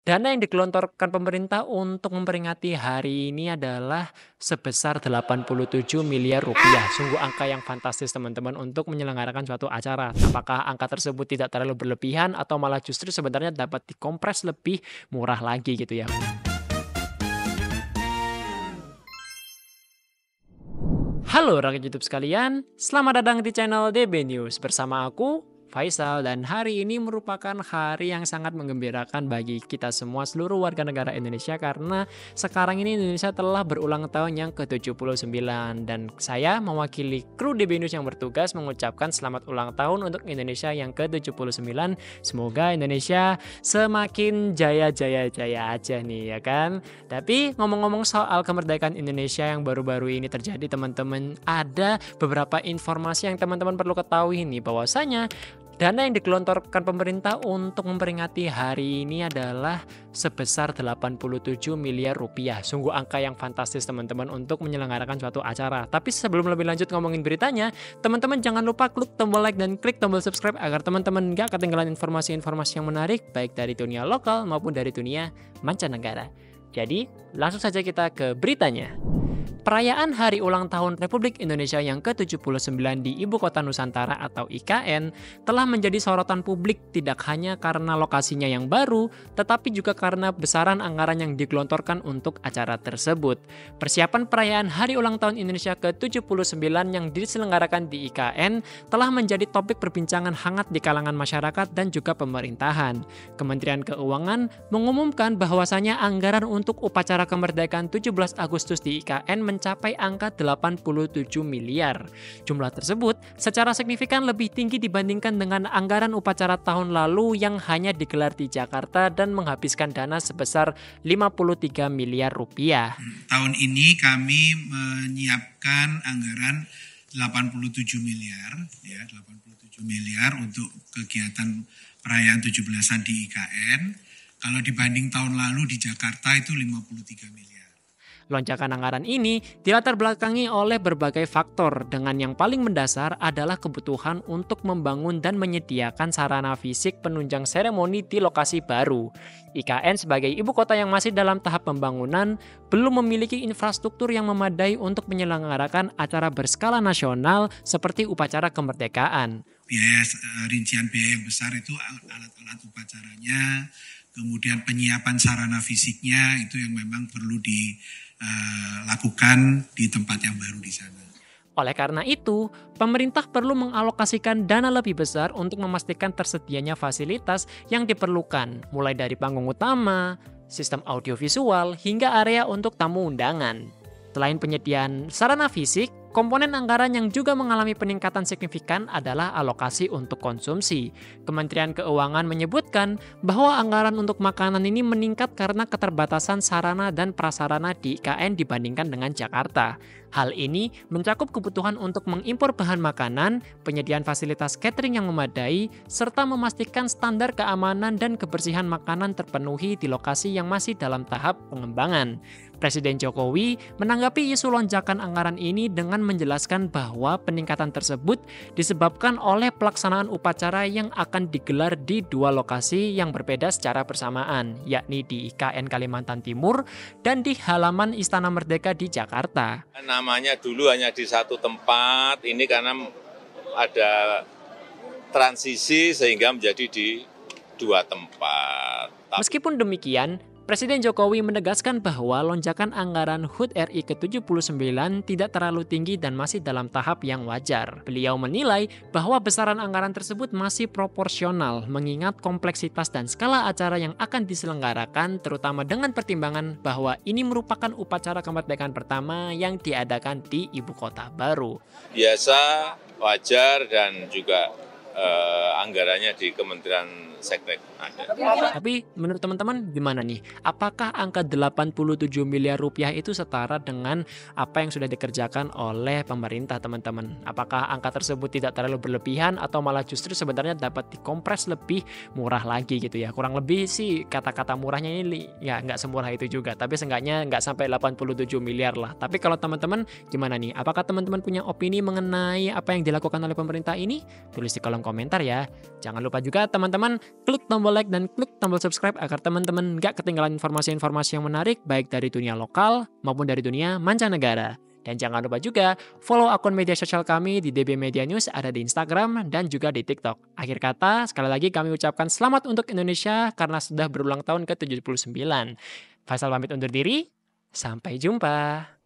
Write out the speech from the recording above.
Dana yang digelontorkan pemerintah untuk memperingati hari ini adalah sebesar 87 miliar rupiah. Sungguh angka yang fantastis teman-teman untuk menyelenggarakan suatu acara. Apakah angka tersebut tidak terlalu berlebihan atau malah justru sebenarnya dapat dikompres lebih murah lagi gitu ya. Halo rakyat YouTube sekalian, selamat datang di channel DB News bersama aku Faisal, dan hari ini merupakan hari yang sangat menggembirakan bagi kita semua seluruh warga negara Indonesia karena sekarang ini Indonesia telah berulang tahun yang ke-79 dan saya mewakili kru DB News yang bertugas mengucapkan selamat ulang tahun untuk Indonesia yang ke-79. Semoga Indonesia semakin jaya-jaya aja nih ya kan. Tapi ngomong-ngomong soal kemerdekaan Indonesia yang baru-baru ini terjadi teman-teman, ada beberapa informasi yang teman-teman perlu ketahui nih, bahwasanya dana yang digelontorkan pemerintah untuk memperingati hari ini adalah sebesar 87 miliar rupiah. Sungguh angka yang fantastis teman-teman untuk menyelenggarakan suatu acara. Tapi sebelum lebih lanjut ngomongin beritanya, teman-teman jangan lupa klik tombol like dan klik tombol subscribe agar teman-teman gak ketinggalan informasi-informasi yang menarik baik dari dunia lokal maupun dari dunia mancanegara. Jadi langsung saja kita ke beritanya. Perayaan Hari Ulang Tahun Republik Indonesia yang ke-79 di Ibu Kota Nusantara atau IKN telah menjadi sorotan publik tidak hanya karena lokasinya yang baru, tetapi juga karena besaran anggaran yang digelontorkan untuk acara tersebut. Persiapan perayaan Hari Ulang Tahun Indonesia ke-79 yang diselenggarakan di IKN telah menjadi topik perbincangan hangat di kalangan masyarakat dan juga pemerintahan. Kementerian Keuangan mengumumkan bahwasanya anggaran untuk upacara kemerdekaan 17 Agustus di IKN mencapai angka 87 miliar. Jumlah tersebut secara signifikan lebih tinggi dibandingkan dengan anggaran upacara tahun lalu yang hanya digelar di Jakarta dan menghabiskan dana sebesar 53 miliar rupiah. Tahun ini kami menyiapkan anggaran 87 miliar, ya 87 miliar untuk kegiatan perayaan 17-an di IKN. Kalau dibanding tahun lalu di Jakarta itu 53 miliar. Lonjakan anggaran ini dilatar belakangi oleh berbagai faktor, dengan yang paling mendasar adalah kebutuhan untuk membangun dan menyediakan sarana fisik penunjang seremoni di lokasi baru. IKN sebagai ibu kota yang masih dalam tahap pembangunan belum memiliki infrastruktur yang memadai untuk menyelenggarakan acara berskala nasional seperti upacara kemerdekaan. Rincian biaya yang besar itu alat-alat upacaranya, kemudian penyiapan sarana fisiknya itu yang memang perlu dilakukan di tempat yang baru di sana. Oleh karena itu, pemerintah perlu mengalokasikan dana lebih besar untuk memastikan tersedianya fasilitas yang diperlukan, mulai dari panggung utama, sistem audiovisual, hingga area untuk tamu undangan. Selain penyediaan sarana fisik, komponen anggaran yang juga mengalami peningkatan signifikan adalah alokasi untuk konsumsi. Kementerian Keuangan menyebutkan bahwa anggaran untuk makanan ini meningkat karena keterbatasan sarana dan prasarana di IKN dibandingkan dengan Jakarta. Hal ini mencakup kebutuhan untuk mengimpor bahan makanan, penyediaan fasilitas catering yang memadai, serta memastikan standar keamanan dan kebersihan makanan terpenuhi di lokasi yang masih dalam tahap pengembangan. Presiden Jokowi menanggapi isu lonjakan anggaran ini dengan menjelaskan bahwa peningkatan tersebut disebabkan oleh pelaksanaan upacara yang akan digelar di dua lokasi yang berbeda secara bersamaan, yakni di IKN Kalimantan Timur dan di halaman Istana Merdeka di Jakarta. Namanya dulu hanya di satu tempat, ini karena ada transisi sehingga menjadi di dua tempat. Meskipun demikian, Presiden Jokowi menegaskan bahwa lonjakan anggaran HUT RI ke-79 tidak terlalu tinggi dan masih dalam tahap yang wajar. Beliau menilai bahwa besaran anggaran tersebut masih proporsional mengingat kompleksitas dan skala acara yang akan diselenggarakan, terutama dengan pertimbangan bahwa ini merupakan upacara kemerdekaan pertama yang diadakan di ibu kota baru. Biasa, wajar, dan juga anggarannya di Kementerian Seknek ada. Tapi menurut teman-teman gimana nih? Apakah angka 87 miliar rupiah itu setara dengan apa yang sudah dikerjakan oleh pemerintah teman-teman? Apakah angka tersebut tidak terlalu berlebihan atau malah justru sebenarnya dapat dikompres lebih murah lagi gitu ya? Kurang lebih sih kata-kata murahnya ini ya nggak semurah itu juga, tapi seenggaknya nggak sampai 87 miliar lah. Tapi kalau teman-teman gimana nih? Apakah teman-teman punya opini mengenai apa yang dilakukan oleh pemerintah ini? Tulis di kolom komentar ya. Jangan lupa juga teman-teman klik tombol like dan klik tombol subscribe agar teman-teman gak ketinggalan informasi-informasi yang menarik baik dari dunia lokal maupun dari dunia mancanegara. Dan jangan lupa juga follow akun media sosial kami di DB Media News, ada di Instagram dan juga di TikTok. Akhir kata, sekali lagi kami ucapkan selamat untuk Indonesia karena sudah berulang tahun ke-79. Faisal pamit undur diri, sampai jumpa.